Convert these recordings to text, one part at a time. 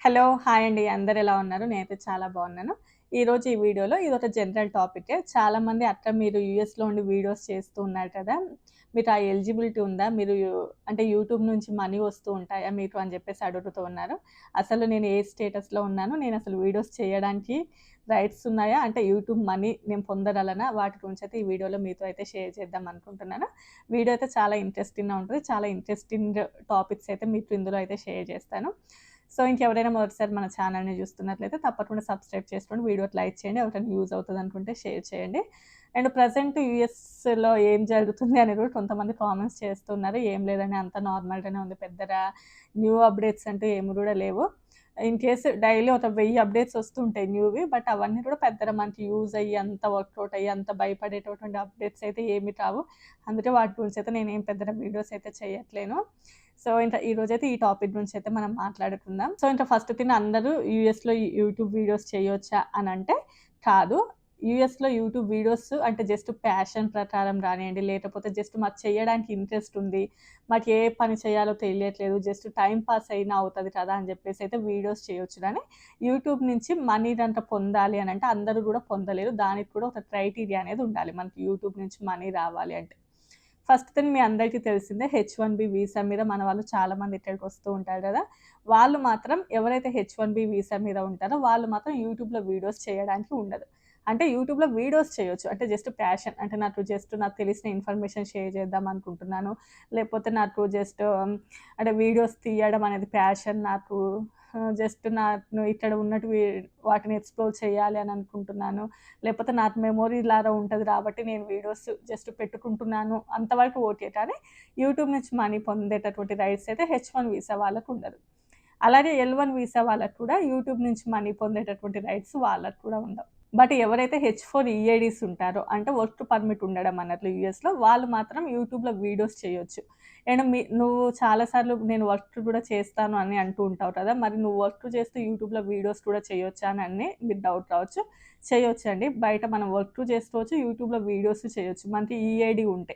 Hello! Hi అండి. అందరూ ఎలా ఉన్నారు? నేనైతే చాలా బాగున్నాను. ఈరోజు ఈ వీడియోలో ఇదొక జనరల్ టాపికే. చాలామంది మీరు యూఎస్‌లో ఉండి వీడియోస్ చేస్తూ ఉన్నారు కదా! మీకు ఆ ఎలిజిబిలిటీ ఉందా? మీరు అంటే యూట్యూబ్ నుంచి మనీ వస్తూ ఉంటాయా మీకు అని చెప్పేసి అడుగుతూ ఉన్నారు. అసలు నేను ఏ స్టేటస్‌లో ఉన్నాను? నేనసలు వీడియోస్ చేయడానికి రైట్స్ ఉన్నాయా? అంటే యూట్యూబ్ మనీ నేను పొందగలనా? వాటి గురించయితే ఈ వీడియోలో మీతో అయితే షేర్ చేద్దాం అనుకుంటున్నాను. వీడియో అయితే చాలా ఇంట్రెస్టింగ్‌గా ఉంటది. చాలా ఇంట్రెస్టింగ్ టాపిక్స్ అయితే మీతో ఇందులో అయితే షేర్ చేస్తాను. సో, ఇంకెవరైనా మొదటిసారి మన ఛానల్‌ని చూస్తున్నట్లయితే తప్పకుండా సబ్స్క్రైబ్ చేసుకోండి. వీడియోకి లైక్ చేయండి. ఎవరికైనా యూజ్ అవుతదనుకుంటే షేర్ చేయండి. అండ్ ప్రెజెంట్ యూఎస్‌లో ఏం జరుగుతుంది అనేది కూడా కొంతమంది కామెంట్స్ చేస్తున్నారు. ఏం లేదండి అంతా నార్మల్‌గానే ఉంది. పెద్దగా న్యూ అప్డేట్స్ అంటూ ఏమి కూడా లేవు. ఇన్ కేస్ డైలీ ఒక 1000 అప్డేట్స్ వస్తుంటాయి న్యూవి. బట్ అవన్నీ కూడా పెద్దగా మనకి యూజ్ అయ్యి, అంత వర్కౌట్ అయ్యి, అంత భయపడేటటువంటి అప్డేట్స్ అయితే ఏమి రావు. అందుకే వాటి గురించి అయితే నేనేం పెద్దగా వీడియోస్ అయితే చేయట్లేను. సో, ఇంకా ఈరోజైతే ఈ టాపిక్ గురించయితే మనం మాట్లాడుకుందాం. సో, ఇంకా ఫస్ట్ థింగ్ అందరూ యూఎస్‌లో యూట్యూబ్ వీడియోస్ చేయొచ్చా అనంటే కాదు. యూఎస్‌లో యూట్యూబ్ వీడియోస్ అంటే జస్ట్ ప్యాషన్ ప్రకారం రానియండి, లేకపోతే జస్ట్ మాకు చేయడానికి ఇంట్రెస్ట్ ఉంది. మాకు ఏ పని చేయాలో తెలియట్లేదు. జస్ట్ టైమ్ పాస్ అయినా అవుతది కదా! అని జెప్పేసి అయితే వీడియోస్ చేయొచ్చు గానీ, యూట్యూబ్ నుంచి మనీ గనక పొందాలి అనంటే అందరూ గూడా పొందలేరు. దానికి కూడా ఒక క్రైటీరియా అనేది ఉండాలి. మనకి యూట్యూబ్ నుంచి మనీ రావాలి అంటే. ఫస్ట్ థింగ్ మీ అందరికీ తెలిసిందే హెచ్-1బీ వీసా మీద మన వాళ్ళు చాలామంది ఇక్కడికొస్తూ ఉంటారు గదా! వాళ్ళు మాత్రం ఎవరైతే హెచ్-1బీ వీసా మీద ఉంటారో వాళ్ళు మాత్రం యూట్యూబ్‌లో వీడియోస్ చేయడానికి ఉండదు. అంటే యూట్యూబ్‌లో వీడియోస్ చేయొచ్చు. అంటే జస్ట్ ప్యాషన్ అంటే నాకు తెలిసిన ఇన్ఫర్మేషన్ షేర్ చేద్దాం అనుకుంటున్నాను. లేకపోతే నాకు అంటే వీడియోస్ తీయడం అనేది ప్యాషన్ నాకు. జస్ట్ నేను ఇక్కడ ఉన్నటివి వాటిని ఎక్స్‌ప్లోర్ చేయాలి అని అనుకుంటున్నాను. లేకపోతే నాకు మెమోరీ లాగా ఉంటది కాబట్టి నేను వీడియోస్ జస్ట్ పెట్టుకుంటున్నాను. అంతవరకు ఓకే. కానీ యూట్యూబ్ నుంచి మనీ పొందేటటువంటి రైట్స్ అయితే హెచ్-1 వీసా వాళ్ళకుండదు. అలాగే ఎల్-1 వీసా వాళ్ళకి కూడా యూట్యూబ్ నుంచి మనీ పొందేటటువంటి రైట్స్ వాళ్ళకి కూడా ఉండవు. బట్ ఎవరైతే హెచ్-4 ఈఏడీస్ ఉంటారో అంటే వర్క్ పర్మిట్ ఉండడం అన్నట్లు యూఎస్‌లో వాళ్ళు మాత్రం యూట్యూబ్‌లో వీడియోస్ చేయొచ్చు. అండ్ నువ్వు చాలా సార్లు నేను వర్క్ కూడా చేస్తాను అని అంటూ ఉంటావు కదా! మరి నువ్వు వర్క్ చేస్తూ యూట్యూబ్‌లో వీడియోస్ కూడా చేయొచ్చా అని మీకు డౌట్ రావచ్చు. చేయొచ్చండి. బయట మనం వర్క్ చేసుకోవచ్చు. యూట్యూబ్‌లో వీడియోస్ చేయొచ్చు. మనకి ఈఏడీ ఉంటే.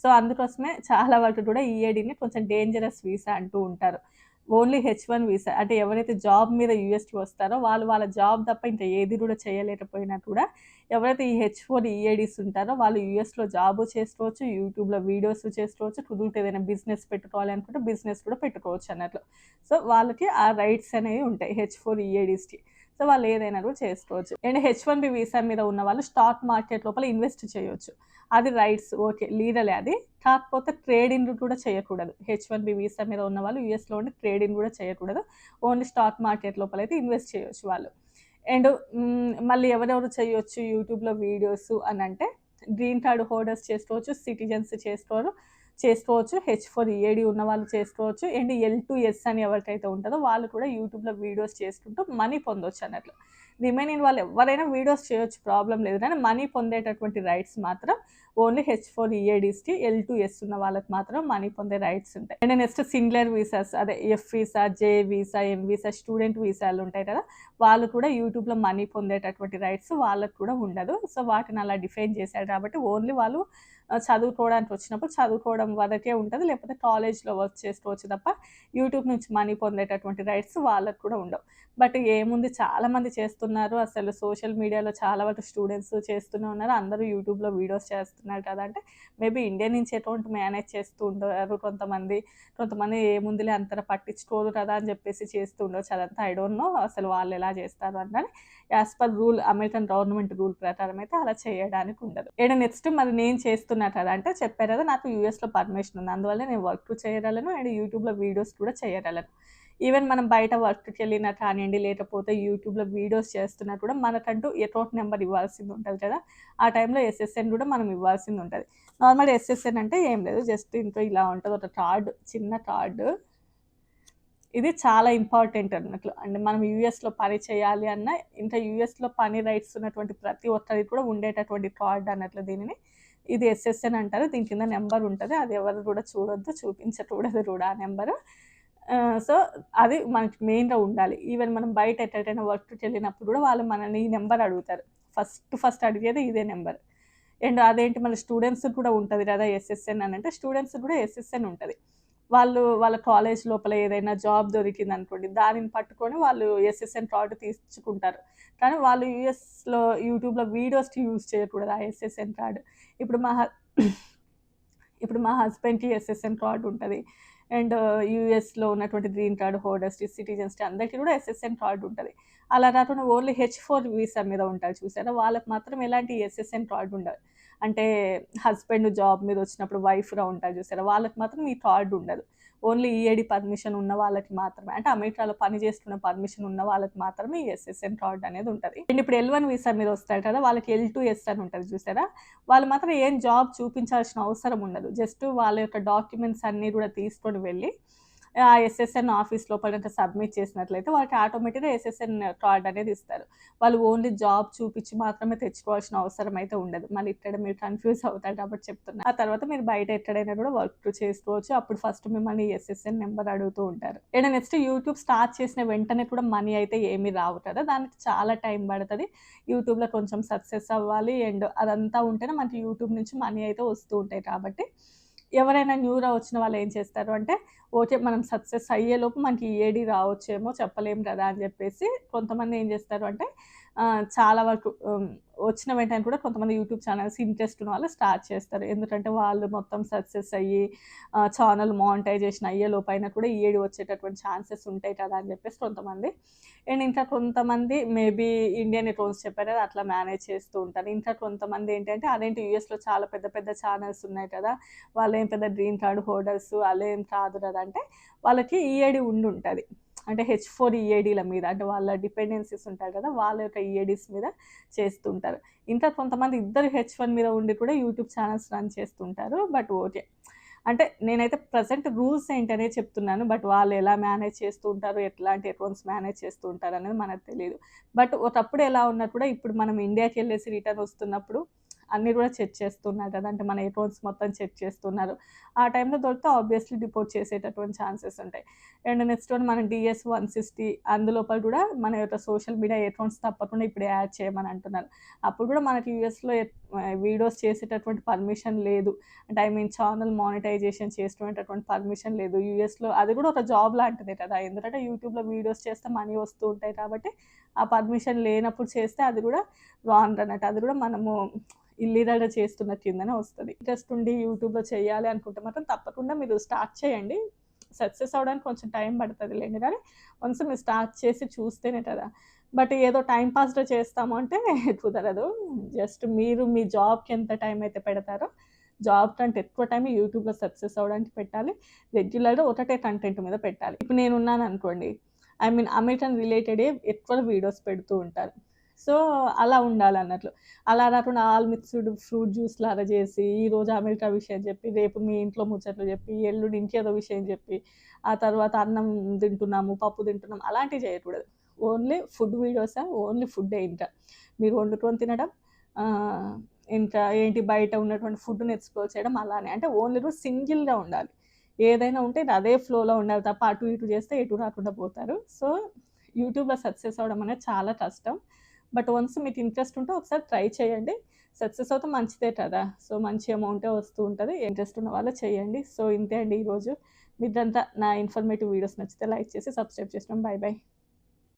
సో, అందుకోసమే చాలా వరకు కూడా ఈఏడీని కొంచెం డేంజరస్ వీసా అంటూ ఉంటారు. ఓన్లీ హెచ్-1 వీసా అంటే ఎవరైతే జాబ్ మీద యూఎస్‌కి వస్తారో వాళ్ళు వాళ్ళ జాబ్ తప్ప ఇంకా ఏది కూడా చేయలేకపోయినా కూడా ఎవరైతే ఈ హెచ్-4 ఈఏడీస్ ఉంటారో వాళ్ళు యూఎస్‌లో జాబు చేసుకోవచ్చు. యూట్యూబ్‌లో వీడియోస్ చేసుకోవచ్చు. కుదిరితే ఏదైనా బిజినెస్ పెట్టుకోవాలి అనుకుంటే బిజినెస్ కూడా పెట్టుకోవచ్చు అన్నట్లు. సో, వాళ్ళకి ఆ రైట్స్ అనేవి ఉంటాయి హెచ్-4 ఈఏడీస్‌కి. సో, వాళ్ళు ఏదైనా కూడా చేసుకోవచ్చు. అండ్ హెచ్-1బీ వీసా మీద ఉన్న వాళ్ళు స్టాక్ మార్కెట్ లోపల ఇన్వెస్ట్ చేయొచ్చు. అది రైట్స్ ఓకే. లీగలే అది. కాకపోతే ట్రేడింగ్ కూడా చేయకూడదు. హెచ్-1బీ వీసా మీద ఉన్నవాళ్ళు యూఎస్‌లో ఉండి ట్రేడింగ్ కూడా చేయకూడదు. ఓన్లీ స్టాక్ మార్కెట్ లోపలైతే ఇన్వెస్ట్ చేయొచ్చు వాళ్ళు. అండ్ మళ్ళీ ఎవరెవరు చేయొచ్చు యూట్యూబ్‌లో వీడియోసు అనంటే గ్రీన్ కార్డ్ హోల్డర్స్ చేసుకోవచ్చు. సిటిజన్స్ చేసుకోవచ్చు. హెచ్-4 ఈఏడీ ఉన్నవాళ్ళు చేసుకోవచ్చు. అండ్ ఎల్-2ఎస్ అని ఎవరికైతే ఉంటదో వాళ్ళు కూడా యూట్యూబ్‌లో వీడియోస్ చేసుకుంటూ మనీ పొందొచ్చన్నట్లు. రిమైనింగ్ వాళ్ళు ఎవ్వరైనా వీడియోస్ చేయొచ్చు ప్రాబ్లమ్ లేదు. కానీ మనీ పొందేటటువంటి రైట్స్ మాత్రం ఓన్లీ హెచ్-4 ఈఏడీస్‌కి, ఎల్-2ఎస్ ఉన్న వాళ్ళకి మాత్రం మనీ పొందే రైట్స్ ఉంటాయి. అండ్ నెక్స్ట్ సింగులర్ వీసాస్ అదే ఎఫ్ వీసా, జే వీసా, ఎం వీసా, స్టూడెంట్ వీసాలు ఉంటాయి కదా! వాళ్ళు కూడా యూట్యూబ్‌లో మనీ పొందేటటువంటి రైట్స్ వాళ్ళకి కూడా ఉండదు. సో, వాటిని అలా డిఫైన్ చేశారు కాబట్టి ఓన్లీ వాళ్ళు చదువుకోవడానికి వచ్చినప్పుడు చదువుకోవడం వరకే ఉంటది. లేకపోతే కాలేజ్‌లో వర్క్ చేసుకోవచ్చు తప్ప యూట్యూబ్ నుంచి మనీ పొందేటటువంటి రైట్స్ వాళ్ళకి కూడా ఉండవు. బట్ ఏముంది చాలామంది చేస్తున్నారు. అసలు సోషల్ మీడియాలో చాలా వరకు స్టూడెంట్స్ చేస్తూనే ఉన్నారు. అందరూ యూట్యూబ్‌లో వీడియోస్ చేస్తున్నారు కదా! అంటే మేబీ ఇండియా నుంచి అకౌంట్ మేనేజ్ చేస్తూ ఉంటారు కొంతమంది. కొంతమంది ఏముందిలే అంతగా పట్టించుకోరు కదా! అని చెప్పేసి చేస్తూ ఉండొచ్చు. అదంతా ఐ డోంట్ నో అసలు వాళ్ళెలా చేస్తారు అని. As per rule American government rule ప్రకారం అయితే అలా చేయడానికి ఉండదు. నెక్స్ట్ మరి నేను చేస్తున్నా కదా! అంటే చెప్పా కదా! నాకు యూఎస్‌లో పర్మిషన్ ఉంది. అందువల్ల నేను వర్క్ చేయగలను అండ్ యూట్యూబ్‌లో వీడియోస్ కూడా చేయగలను. ఈవెన్ మనం బయట వర్క్‌కెళ్ళినా కానియండి, లేకపోతే యూట్యూబ్‌లో వీడియోస్ చేస్తున్నా కూడా మనకంటూ అకౌంట్ నంబర్ ఇవ్వాల్సింది ఉంటది కదా! ఆ టైంలో ఎస్ఎస్ఎన్ కూడా మనం ఇవ్వాల్సింది ఉంటది. నార్మల్ ఎస్ఎస్ఎన్ అంటే ఏం లేదు. జస్ట్ ఇంట్లో ఇలా ఉంటది. ఒక కార్డ్ చిన్న కార్డు. ఇది చాలా ఇంపార్టెంట్ అన్నట్లు. అంటే మనం యూఎస్‌లో పని చేయాలి అన్నా, ఇంకా యూఎస్‌లో పని రైట్స్ ఉన్నటువంటి ప్రతి ఒక్కరికి కూడా ఉండేటటువంటి కార్డ్ అన్నట్లు దీనిని. ఇది ఎస్ఎస్ఎన్ అంటారు. దీని కింద నంబర్ ఉంటది. అది ఎవరు కూడా చూడొద్దు, చూపించకూడదు కూడా ఆ నంబరు. సో, అది మనకి మెయిన్‌గా ఉండాలి. ఈవెన్ మనం బయట ఎక్కడికైనా వర్క్‌కెళ్ళినప్పుడు కూడా వాళ్ళు మనల్ని ఈ నంబర్ అడుగుతారు. ఫస్ట్ అడిగేది ఇదే నంబర్. అండ్ అదేంటి మన స్టూడెంట్స్‌కి కూడా ఉంటది కదా! ఎస్ఎస్ఎన్ అనంటే స్టూడెంట్స్‌కి కూడా ఎస్ఎస్ఎన్ ఉంటది. వాళ్ళ కాలేజ్ లోపల ఏదైనా జాబ్ దొరికిందనుకోండి, దానిని పట్టుకొని వాళ్ళు ఎస్ఎస్ఎన్ కార్డ్ తీసుకుంటారు. కానీ వాళ్ళు యూట్యూబ్‌లో వీడియోస్‌కి యూజ్ చేయకూడదు ఆ ఎస్ఎస్ఎన్ కార్డ్. ఇప్పుడు మా హ ఇప్పుడు మా హస్బెండ్‌కి ఎస్ఎస్ఎన్ కార్డ్ ఉంటది. అండ్ యూఎస్‌లో ఉన్నటువంటి గ్రీన్ కార్డ్ హోల్డర్స్‌కి, సిటిజన్స్‌కి అందరికీ కూడా ఎస్ఎస్ఎన్ కార్డ్ ఉంటది. అలా కాకుండా ఓన్లీ హెచ్-4 వీసా మీద ఉంటారు చూసారా? వాళ్ళకి మాత్రం ఎలాంటి ఎస్ఎస్ఎన్ కార్డ్ ఉండదు. అంటే హస్బెండ్ జాబ్ మీద వచ్చినప్పుడు వైఫ్‌గా ఉంటారు చూసారా? వాళ్ళకి మాత్రం ఈ కార్డ్ ఉండదు. ఓన్లీ ఈఏడీ పర్మిషన్ ఉన్న వాళ్ళకి మాత్రమే. అంటే అమెరికాలో పని చేస్తున్న పర్మిషన్ ఉన్న వాళ్ళకి మాత్రమే ఈ ఎస్ఎస్ఎన్ కార్డ్ అనేది ఉంటది. అండ్ ఇప్పుడు ఎల్-1 వీసా మీద వస్తారు కదా! వాళ్ళకి ఎల్-2ఎస్ అని ఉంటది చూసారా? వాళ్ళు మాత్రం ఏం జాబ్ చూపించాల్సిన అవసరం ఉండదు. జస్ట్ వాళ్ళ యొక్క డాక్యుమెంట్స్ అన్నీ గూడా తీసుకొని వెళ్ళి ఆ ఎస్ఎస్ఎన్ ఆఫీస్ లోపల సబ్మిట్ చేసినట్లయితే వాళ్ళకి ఆటోమేటిక్‌గా ఎస్ఎస్ఎన్ కార్డ్ అనేది ఇస్తారు. వాళ్ళు ఓన్లీ జాబ్ చూపించి మాత్రమే తెచ్చుకోవాల్సిన అవసరం అయితే ఉండదు. మళ్ళీ ఇక్కడ మీరు కన్‌ఫ్యూజ్ అవుతారు కాబట్టి చెప్తున్నా. ఆ తర్వాత మీరు బయట ఎక్కడైనా కూడా వర్క్ చేసుకోవచ్చు. అప్పుడు ఫస్ట్ మిమ్మల్ని ఎస్ఎస్ఎన్ నంబర్ అడుగుతూ ఉంటారు. అండ్ నెక్స్ట్ యూట్యూబ్ స్టార్ట్ చేసిన వెంటనే కూడా మనీ అయితే ఏమీ రావు కదా! దానికి చాలా టైం పడతది. యూట్యూబ్‌లో కొంచెం సక్సెస్ అవ్వాలి. అండ్ అదంతా ఉంటేనే మనకి యూట్యూబ్ నుంచి మనీ అయితే వస్తూ ఉంటాయి కాబట్టి ఎవరైనా న్యూగా వచ్చిన వాళ్ళు ఏం చేస్తారు అంటే, ఓకే. మనం సక్సెస్ అయ్యేలోపు మనకి ఈఏడీ రావచ్చేమో చెప్పలేం కదా! అని చెప్పేసి కొంతమంది ఏం చేస్తారు అంటే చాలా వరకు వచ్చిన వెంటనే కూడా కొంతమంది యూట్యూబ్ ఛానల్స్ ఇంట్రెస్ట్ ఉన్న వాళ్ళు స్టార్ట్ చేస్తారు. ఎందుకంటే వాళ్ళు మొత్తం సక్సెస్ అయ్యి ఛానల్ మానిటైజేషన్ అయ్యేలోపైన కూడా ఈఏడీ వచ్చేటటువంటి ఛాన్సెస్ ఉంటాయి కదా! అని చెప్పేసి కొంతమంది. అండ్ ఇంకా కొంతమంది మేబీ ఇండియన్ అకౌంట్స్ చెప్పారు కదా! అట్లా మేనేజ్ చేస్తూ ఉంటారు. ఇంకా కొంతమంది ఏంటంటే అదేంటి యూఎస్‌లో చాలా పెద్ద పెద్ద ఛానల్స్ ఉన్నాయి కదా! వాళ్ళేం పెద్ద గ్రీన్ కార్డ్ హోల్డర్స్ అలేం కాదు కదా! అంటే వాళ్ళకి ఈఏడీ ఉండుంటది. అంటే హెచ్-4 ఈఏడీల మీద అంటే వాళ్ళ డిపెండెన్సీస్ ఉంటాయి కదా! వాళ్ళ యొక్క ఈఏడీస్ మీద చేస్తుంటారు. ఇంకా కొంతమంది ఇద్దరు హెచ్-1 మీద ఉండి కూడా యూట్యూబ్ ఛానెల్స్ రన్ చేస్తుంటారు. But okay. అంటే నేనైతే ప్రెజెంట్ రూల్స్ ఏంటనే చెప్తున్నాను. బట్ వాళ్ళు ఎలా మేనేజ్ చేస్తూ ఉంటారు, ఎట్లాంటి అకౌంట్స్ మేనేజ్ చేస్తూ ఉంటారనేది మనకు తెలీదు. బట్ ఒకప్పుడు ఎలా ఉన్నా కూడా ఇప్పుడు మనం ఇండియాకెళ్ళేసి రిటర్న్ వస్తున్నప్పుడు అన్నీ కూడా చెక్ చేస్తున్నారు కదా! అంటే మన అకౌంట్స్ మొత్తం చెక్ చేస్తున్నారు. ఆ టైంలో దొరికితే ఆబ్వియస్‌లీ డిపోర్ట్ చేసేటటువంటి ఛాన్సెస్ ఉంటాయి. అండ్ నెక్స్ట్ వన్ మనం డీఎస్ 160 అందులోపల కూడా మన యొక్క సోషల్ మీడియా అకౌంట్స్ తప్పకుండా ఇప్పుడు యాడ్ చేయమని అంటున్నారు. అప్పుడు కూడా మనకి యూఎస్‌లో వీడియోస్ చేసేటటువంటి పర్మిషన్ లేదు. అంటే ఐ మీన్ ఛానల్ మానిటైజేషన్ చేసుకునేటటువంటి పర్మిషన్ లేదు. యూఎస్‌లో అది కూడా ఒక జాబ్ లాంటిదే కదా! ఎందుకంటే యూట్యూబ్‌లో వీడియోస్ చేస్తే మనీ వస్తూ ఉంటాయి కాబట్టి ఆ పర్మిషన్ లేనప్పుడు చేస్తే అది కూడా రాంగ్ అన్నట్టు. అది కూడా మనము ఇల్లీగల్‌గా చేస్తున్న కిందనే వస్తది. ఇంట్రెస్ట్ ఉండి యూట్యూబ్‌లో చేయాలి అనుకుంటే మాత్రం తప్పకుండా మీరు స్టార్ట్ చేయండి. సక్సెస్ అవ్వడానికి కొంచెం టైం పడతదిలెండి గానీ, వన్స్ మీరు స్టార్ట్ చేసి చూస్తేనే కదా! బట్ ఏదో టైమ్ పాస్‌గా చేస్తాము అంటే కుదరదు. జస్ట్ మీరు మీ జాబ్‌కి ఎంత టైం అయితే పెడతారో, జాబ్ కంటే ఎక్కువ టైం యూట్యూబ్‌లో సక్సెస్ అవ్వడానికి పెట్టాలి. రెగ్యులర్‌గా ఒకటే కంటెంట్ మీద పెట్టాలి. ఇప్పుడు నేనున్నాననుకోండి, ఐ మీన్ అమెరికన్ రిలేటెడే ఎక్కువ వీడియోస్ పెడుతూ ఉంటారు. సో, అలా ఉండాలన్నట్లు. అలా కాకుండా ఆల్ మిక్స్‌డ్ ఫ్రూట్ జ్యూస్‌లాగా చేసి, ఈరోజు అమెరికా విషయం చెప్పి, రేపు మీ ఇంట్లో ముచ్చట్లు చెప్పి, ఎల్లుండి ఇంకేదో విషయం చెప్పి, ఆ తర్వాత అన్నం తింటున్నాము, పప్పు తింటున్నాం అలాంటివి చేయకూడదు. ఓన్లీ ఫుడ్ వీడియోసా, ఓన్లీ ఫుడ్డే ఇంకా. మీరు వండుకొని తినడం, ఆహ్, ఇంకా ఏంటి బయట ఉన్నటువంటి ఫుడ్‌ని ఎక్స్‌ప్లోర్ చేయడం అలానే. అంటే ఓన్లీ సింగిల్‌గా ఉండాలి. ఏదైనా ఉంటే అదే ఫ్లోలో ఉండాలి తప్ప అటు ఇటు చేస్తే ఎటు రాకుండా పోతారు. సో, యూట్యూబ్‌లో సక్సెస్ అవ్వడం అనేది చాలా కష్టం. బట్ వన్స్ మీకు ఇంట్రెస్ట్ ఉంటే ఒకసారి ట్రై చేయండి. సక్సెస్ అవుతే మంచిదే కదా! సో, మంచి అమౌంటే వస్తూ ఉంటది. ఇంట్రెస్ట్ ఉన్న వాళ్ళు చేయండి. సో, ఇంతే అండి ఈరోజు. మీదంతా నా ఇన్ఫర్మేటివ్ వీడియోస్ నచ్చితే లైక్ చేసి సబ్స్క్రైబ్ చేసుకోండి. By by.